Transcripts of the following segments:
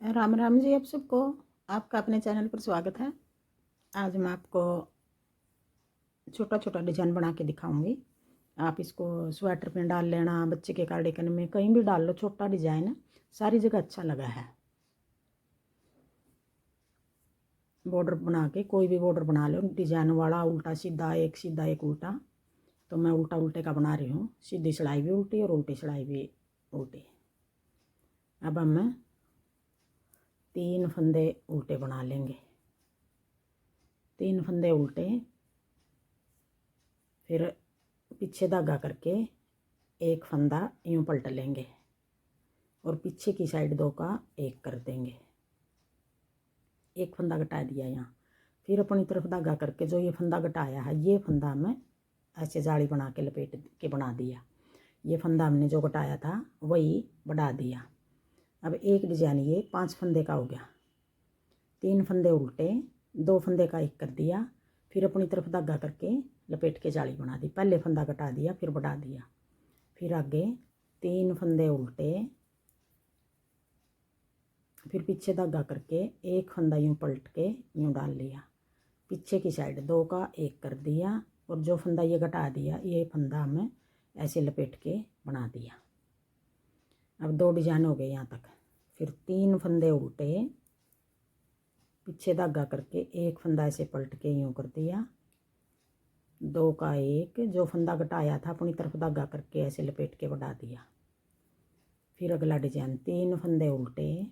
राम राम जी, आप सबको। आपका अपने चैनल पर स्वागत है। आज मैं आपको छोटा छोटा डिजाइन बना के दिखाऊंगी। आप इसको स्वेटर में डाल लेना, बच्चे के कार्डिगन में कहीं भी डाल लो। छोटा डिजाइन है, सारी जगह अच्छा लगा है। बॉर्डर बना के कोई भी बॉर्डर बना लो, डिजाइन वाला, उल्टा सीधा एक उल्टा। तो मैं उल्टा उल्टे का बना रही हूँ। सीधी सिलाई भी उल्टी और उल्टी सिलाई भी उल्टी। अब हम 3 फंदे उल्टे बना लेंगे। 3 फंदे उल्टे, फिर पीछे धागा करके एक फंदा यूं पलट लेंगे और पीछे की साइड 2 का 1 कर देंगे। एक फंदा घटा दिया यहाँ। फिर अपनी तरफ धागा करके जो ये फंदा घटाया है, ये फंदा हमें ऐसे जाली बना के लपेट के बना दिया। ये फंदा हमने जो घटाया था वही बढ़ा दिया। अब एक डिजाइन ये 5 फंदे का हो गया। 3 फंदे उल्टे, 2 फंदे का 1 कर दिया। फिर अपनी तरफ धागा करके लपेट के जाली बना दी। पहले फंदा घटा दिया, फिर बढ़ा दिया। फिर आगे 3 फंदे उल्टे, फिर पीछे धागा करके एक फंदा यूं पलट के यूं डाल लिया। पीछे की साइड 2 का 1 कर दिया और जो फंदा ये घटा दिया, ये फंदा हमें ऐसे लपेट के बना दिया। अब 2 डिजाइन हो गए यहाँ तक। फिर 3 फंदे उल्टे, पीछे धागा करके एक फंदा ऐसे पलट के यूं कर दिया। 2 का 1, जो फंदा घटाया था अपनी तरफ धागा करके ऐसे लपेट के बढ़ा दिया। फिर अगला डिजाइन 3 फंदे उल्टे।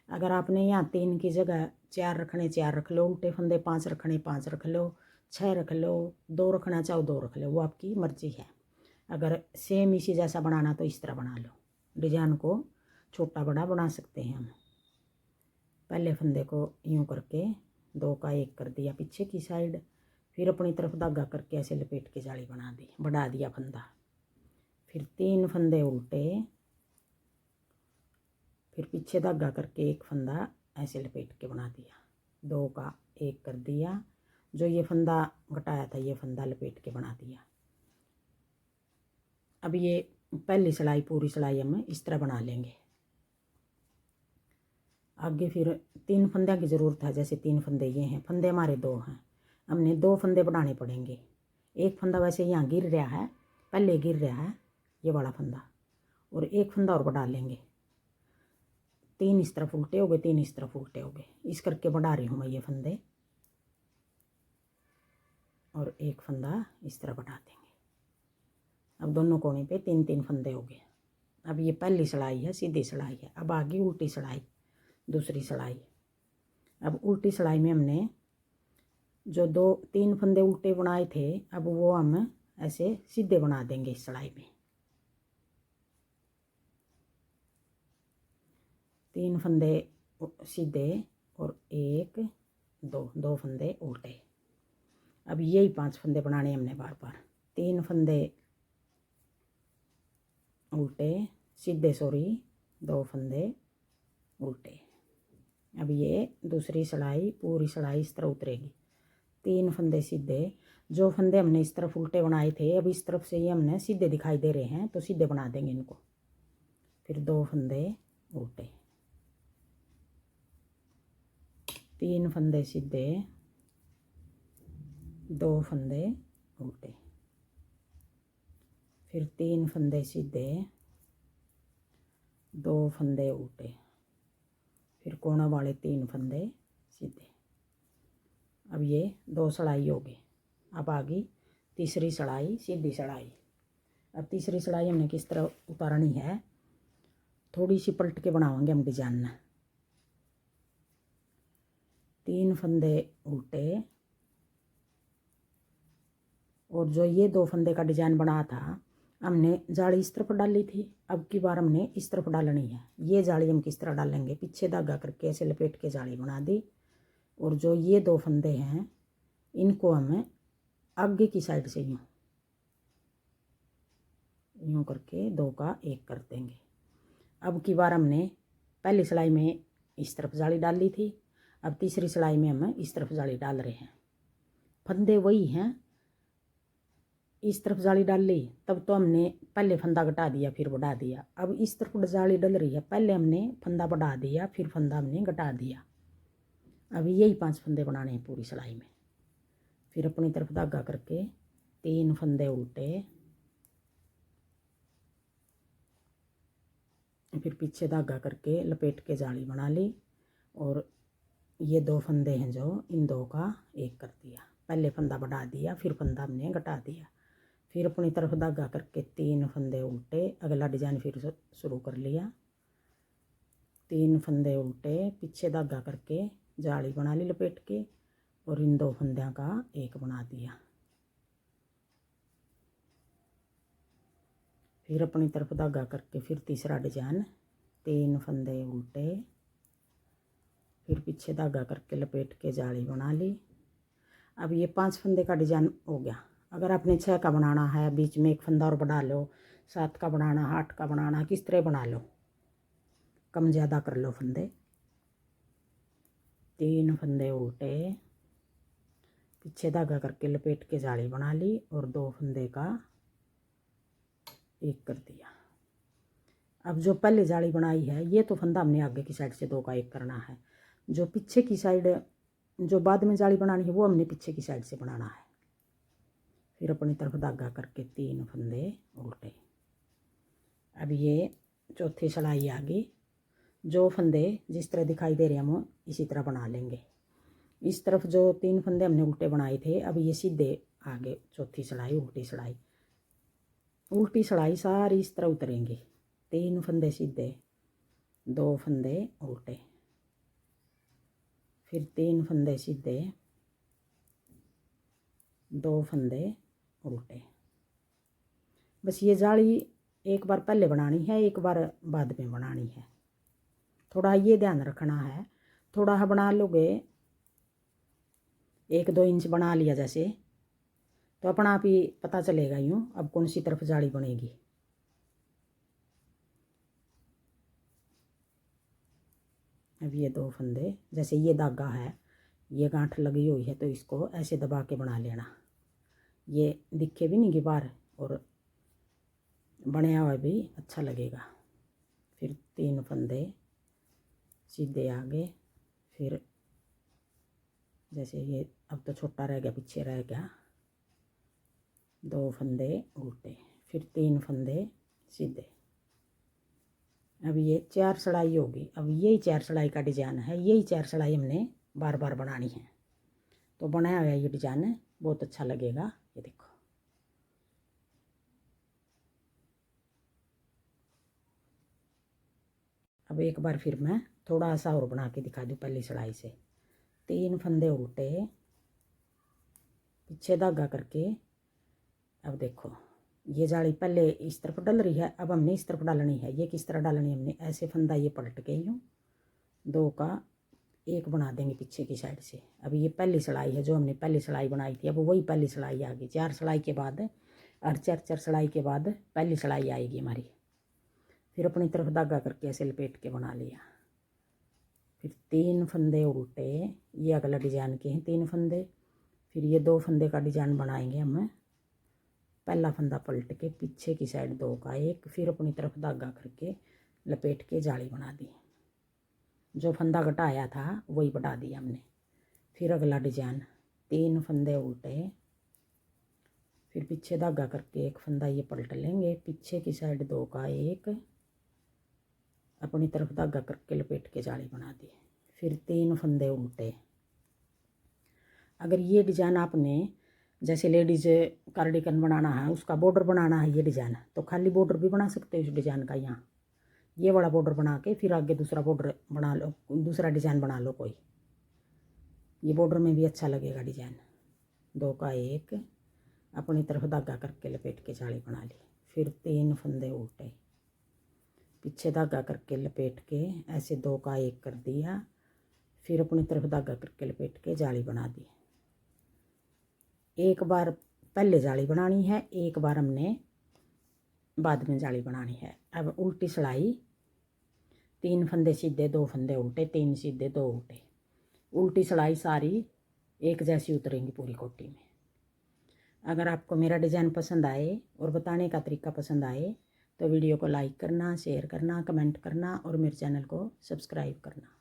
अगर आपने यहाँ 3 की जगह 4 रखने 4 रख लो, उल्टे फंदे 5 रखने 5 रख लो, 6 रख लो, 2 रखना चाहो 2 रख लो, वो आपकी मर्जी है। अगर सेम इसी जैसा बनाना तो इस तरह बना लो। डिजाइन को छोटा बड़ा बना सकते हैं हम। पहले फंदे को यूं करके 2 का 1 कर दिया पीछे की साइड। फिर अपनी तरफ धागा करके ऐसे लपेट के जाली बना दी, बढ़ा दिया फंदा। फिर 3 फंदे उल्टे, फिर पीछे धागा करके एक फंदा ऐसे लपेट के बना दिया। 2 का 1 कर दिया। जो ये फंदा घटाया था ये फंदा लपेट के बना दिया। अब ये पहली सिलाई पूरी सिलाई हम इस तरह बना लेंगे। आगे फिर 3 फंदे की ज़रूरत है। जैसे 3 फंदे ये हैं, फंदे हमारे 2 हैं, हमने 2 फंदे बनाने पड़ेंगे। एक फंदा वैसे यहाँ गिर रहा है, पहले गिर रहा है ये वाला फंदा, और एक फंदा और बढ़ा लेंगे। 3 इस तरफ उल्टे हो गए, 3 इस तरफ उल्टे हो गए। इस करके बढ़ा रही हूँ मैं ये फंदे, और एक फंदा इस तरह बढ़ा देंगे। अब दोनों कोने पे 3 3 फंदे हो गए। अब ये पहली सिलाई है, सीधी सिलाई है। अब आगे उल्टी सिलाई, दूसरी सिलाई। अब उल्टी सिलाई में हमने जो 3 फंदे उल्टे बनाए थे, अब वो हम ऐसे सीधे बना देंगे इस सिलाई में। 3 फंदे सीधे और 1 2 फंदे उल्टे। अब यही 5 फंदे बनाने हमने बार बार। 3 फंदे उल्टे सीधे, 2 फंदे उल्टे। अब ये दूसरी सिलाई पूरी सिलाई इस तरह उतरेगी। 3 फंदे सीधे, जो फंदे हमने इस तरफ उल्टे बनाए थे अब इस तरफ से ये हमने सीधे दिखाई दे रहे हैं तो सीधे बना देंगे इनको। फिर 2 फंदे उल्टे, 3 फंदे सीधे, 2 फंदे उल्टे, फिर 3 फंदे सीधे, 2 फंदे उल्टे, फिर कोना वाले 3 फंदे सीधे। अब ये 2 सिलाई हो गई। अब आ गई तीसरी सिलाई, सीधी सिलाई। अब तीसरी सिलाई हमने किस तरह उतारनी है, थोड़ी सी पलट के बनाएंगे हम डिजाइन में। 3 फंदे उल्टे, और जो ये 2 फंदे का डिजाइन बना था हमने जाली इस तरफ डाली थी, अब की बार हमने इस तरफ डालनी है। ये जाली हम किस तरह डालेंगे, पीछे धागा करके ऐसे लपेट के जाली बना दी, और जो ये 2 फंदे हैं इनको हमें आगे की साइड से यूँ यूँ करके 2 का 1 कर देंगे। अब की बार हमने पहली सिलाई में इस तरफ जाली डाली थी, अब तीसरी सिलाई में हम इस तरफ जाली डाल रहे हैं। फंदे वही हैं, इस तरफ जाली डाल ली, तब तो हमने पहले फंदा घटा दिया फिर बढ़ा दिया। अब इस तरफ जाली डल रही है, पहले हमने फंदा बढ़ा दिया फिर फंदा हमने घटा दिया। अब यही 5 फंदे बनाने हैं पूरी सिलाई में। फिर अपनी तरफ धागा करके 3 फंदे उल्टे, फिर पीछे धागा करके लपेट के जाली बना ली। और ये 2 फंदे हैं जो इन 2 का एक कर दिया, पहले फंदा बढ़ा दिया फिर फंदा हमने घटा दिया। फिर अपनी तरफ धागा करके 3 फंदे उल्टे, अगला डिजाइन फिर शुरू कर लिया। 3 फंदे उल्टे, पीछे धागा करके जाली बना ली लपेट के, और इन 2 फंदों का एक बना दिया। फिर अपनी तरफ धागा करके फिर तीसरा डिजाइन, 3 फंदे उल्टे, फिर पीछे धागा करके लपेट के जाली बना ली। अब ये 5 फंदे का डिजाइन हो गया। अगर आपने 6 का बनाना है, बीच में एक फंदा और बढ़ा लो, 7 का बनाना, 8 का बनाना, किस तरह बना लो, कम ज़्यादा कर लो फंदे। 3 फंदे उल्टे, पीछे धागा करके लपेट के जाली बना ली और 2 फंदे का एक कर दिया। अब जो पहले जाली बनाई है ये तो फंदा हमने आगे की साइड से 2 का एक करना है, जो पीछे की साइड जो बाद में जाली बनानी है वो हमने पीछे की साइड से बनाना है। फिर अपनी तरफ धागा करके 3 फंदे उल्टे। अब ये चौथी सिलाई आगे, जो फंदे जिस तरह दिखाई दे रहे हैं हम इसी तरह बना लेंगे। इस तरफ जो 3 फंदे हमने उल्टे बनाए थे, अब ये सीधे आगे चौथी सिलाई उल्टी सिलाई, उल्टी सिलाई सारी इस तरह उतरेंगी। 3 फंदे सीधे, 2 फंदे उल्टे, फिर 3 फंदे सीधे, 2 फंदे उल्टे। बस ये जाली एक बार पहले बनानी है, एक बार बाद में बनानी है। थोड़ा ये ध्यान रखना है, थोड़ा बना लोगे 1-2 इंच बना लिया जैसे, तो अपना आप ही पता चलेगा यूँ अब कौन सी तरफ जाली बनेगी। अब ये 2 फंदे, जैसे ये धागा है, ये गांठ लगी हुई है तो इसको ऐसे दबा के बना लेना, ये दिखे भी नहीं कि बाहर, और बनाया हुआ भी अच्छा लगेगा। फिर 3 फंदे सीधे आगे, फिर जैसे ये अब तो छोटा रह गया, पीछे रह गया, 2 फंदे उल्टे, फिर 3 फंदे सीधे। अब ये 4 सिलाई होगी। अब यही 4 सिलाई का डिजाइन है, यही 4 सिलाई हमने बार बार बनानी है। तो बनाया हुआ ये डिजाइन बहुत अच्छा लगेगा। ये देखो, अब एक बार फिर मैं थोड़ा सा और बना के दिखा दूँ पहली सिलाई से। 3 फंदे उल्टे, पीछे धागा करके, अब देखो ये जाली पहले इस तरफ डल रही है, अब हमने इस तरफ डालनी है। ये किस तरह डालनी है, हमने ऐसे फंदा ये पलट के यूँ 2 का एक बना देंगे पीछे की साइड से। अब ये पहली सिलाई है जो हमने पहली सिलाई बनाई थी, अब वही पहली सिलाई आ गई। 4 सिलाई के बाद और 4 सिलाई के बाद पहली सिलाई आएगी हमारी। फिर अपनी तरफ धागा करके ऐसे लपेट के बना लिया। फिर 3 फंदे उल्टे, ये अगला डिजाइन के हैं 3 फंदे। फिर ये 2 फंदे का डिजाइन बनाएंगे हम। पहला फंदा पलट के पीछे की साइड 2 का एक, फिर अपनी तरफ धागा करके लपेट के जाली बना दी। जो फंदा घटाया था वही बढ़ा दिया हमने। फिर अगला डिजाइन 3 फंदे उल्टे, फिर पीछे धागा करके एक फंदा ये पलट लेंगे, पीछे की साइड 2 का एक, अपनी तरफ धागा करके लपेट के जाली बना दी। फिर 3 फंदे उल्टे। अगर ये डिजाइन आपने जैसे लेडीज कार्डिगन बनाना है, उसका बॉर्डर बनाना है ये डिजाइन, तो खाली बॉर्डर भी बना सकते हो इस डिजाइन का। यहाँ ये वाला बॉर्डर बना के फिर आगे दूसरा बॉर्डर बना लो, दूसरा डिजाइन बना लो कोई, ये बॉर्डर में भी अच्छा लगेगा डिजाइन। 2 का एक, अपनी तरफ धागा करके लपेट के जाली बना ली। फिर 3 फंदे उल्टे, पीछे धागा करके लपेट के ऐसे 2 का एक कर दिया। फिर अपनी तरफ धागा करके लपेट के जाली बना दी। एक बार पहले जाली बनानी है, एक बार हमने बाद में जाली बनानी है। अब उल्टी सिलाई, 3 फंदे सीधे, 2 फंदे उल्टे, 3 सीधे 2 उल्टे। उल्टी सिलाई सारी एक जैसी उतरेंगी पूरी कोटी में। अगर आपको मेरा डिज़ाइन पसंद आए और बताने का तरीका पसंद आए तो वीडियो को लाइक करना, शेयर करना, कमेंट करना और मेरे चैनल को सब्सक्राइब करना।